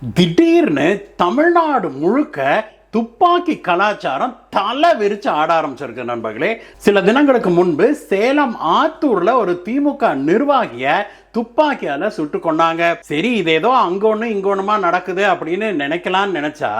திடீர்னு தமிழ்நாடு முழுக்க துப்பாக்கி கலாச்சாரம் தலை விரிச்சு ஆட ஆரம்பிச்சிருக்கு நண்பர்களே. சில தினங்களுக்கு முன்பு சேலம் ஆத்தூர்ல ஒரு திமுக நிர்வாகிய துப்பாக்கியால சுட்டு கொண்டாங்க. சரி, இது ஏதோ அங்க ஒண்ணு இங்க ஒண்ணுமா நடக்குது அப்படின்னு நினைக்கலாம்னு நினைச்சா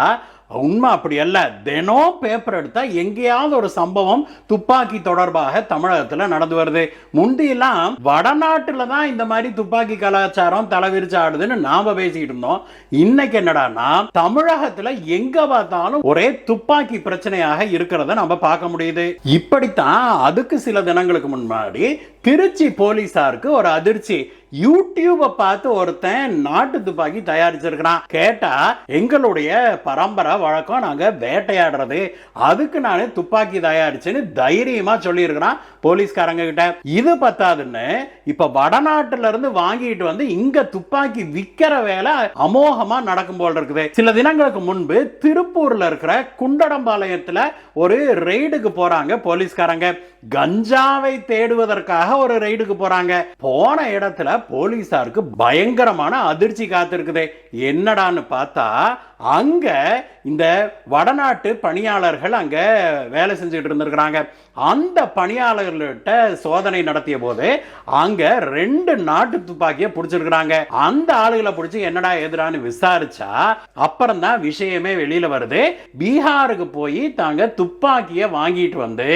உண்மை அப்படி அல்ல. தினம் பேப்பர் எடுத்தா எங்கேயாவது ஒரு சம்பவம் துப்பாக்கி தொடர்பாக தமிழகத்துல நடந்து வருது. முந்தியெல்லாம் வடநாட்டுல தான் இந்த மாதிரி துப்பாக்கி கலாச்சாரம் தலைவிரிச்சு ஆடுதுன்னு நாம பேசிக்கிட்டு இருந்தோம். இன்னைக்கு என்னடான்னா தமிழகத்துல எங்க பார்த்தாலும் ஒரே துப்பாக்கி பிரச்சனையாக இருக்கிறத நம்ம பார்க்க முடியுது. இப்படித்தான் அதுக்கு சில தினங்களுக்கு முன்னாடி திருச்சி போலீசாருக்கு ஒரு அதிர்ச்சி. யூடியூபை பார்த்து ஒருத்தன் நாட்டு துப்பாக்கி தயாரிச்சிருக்கிறான். கேட்டா எங்களுடைய பரம்பரை வழக்கம், நாங்க வேட்டையாடுறது, அதுக்கு நானே துப்பாக்கி தயாரிச்சுன்னு தைரியமா சொல்லி இருக்கிறான் போலீஸ்காரங்க கிட்ட. இது பத்தாதுன்னு இப்ப வடநாட்டுல இருந்து வாங்கிட்டு வந்து இங்க துப்பாக்கி விக்கிற வேலை அமோகமா நடக்கும் போல் இருக்குது. சில தினங்களுக்கு முன்பு திருப்பூர்ல இருக்கிற குண்டடம்பாளையத்துல ஒரு ரெய்டுக்கு போறாங்க போலீஸ்காரங்க. கஞ்சாவை தேடுவதற்காக ஒரு ரெய்டுக்கு போறாங்க. போன இடத்துல போலீசாருக்கு பயங்கரமான அதிர்ச்சி காத்திருக்குது. என்னடான்னு பார்த்தா அங்க இந்த வடநாட்டு பணியாளர்கள் அங்க வேலை செஞ்சுட்டு இருந்திருக்கிறாங்க. அந்த பணியாளர்கள்ட்ட சோதனை நடத்திய போது அங்க 2 நாட்டு துப்பாக்கியை பிடிச்சிருக்கிறாங்க. அந்த ஆளுகளை பிடிச்சி என்னடா எதிரான்னு விசாரிச்சா அப்புறம் தான் விஷயமே வெளியில வருது. பீகாருக்கு போய் தாங்க துப்பாக்கியை வாங்கிட்டு வந்து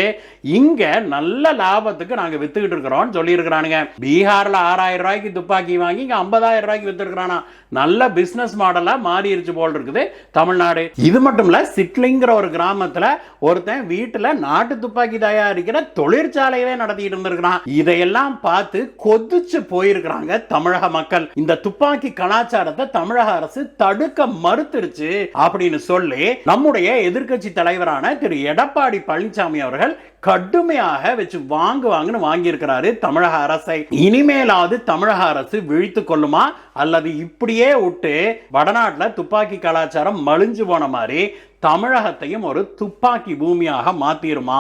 இங்க நல்ல லாபத்துக்கு நாங்க வித்துக்கிட்டு இருக்கிறோம் சொல்லி இருக்கிறானுங்க. பீகார்ல 6000 ரூபாய்க்கு துப்பாக்கி வாங்கி இங்க 50,000 ரூபாய்க்கு வித்து இருக்கிறானா. நல்ல பிசினஸ் மாடலா மாறிடுச்சு போல் இருக்குது தமிழ்நாடு. இது மட்டும் இல்ல, சிட்லிங்கிற ஒரு கிராமத்துல ஒருத்தன் வீட்டுல நாட்டு துப்பாக்கி தயாரிக்கிற தொழிற்சாலையவே நடத்திட்டு இருந்திருக்கிறான். இதையெல்லாம் பார்த்து கொதிச்சு போயிருக்கிறாங்க தமிழக மக்கள். இந்த துப்பாக்கி கலாச்சாரத்தை தமிழக அரசு தடுக்க மறுத்துருச்சு அப்படின்னு சொல்லி நம்முடைய எதிர்க்கட்சி தலைவரான திரு எடப்பாடி பழனிசாமி அவர்கள் கடுமையாக வச்சு வாங்குன்னு வாங்கி இருக்கிறாரு தமிழக அரசை. இனிமேலாவது தமிழக அரசு விழித்து கொள்ளுமா அல்லது இப்படியே விட்டு வடநாட்டுல துப்பாக்கி கலாச்சாரம் மலிஞ்சு போன மாதிரி தமிழகத்தையும் ஒரு துப்பாக்கி பூமியாக மாத்திருமா?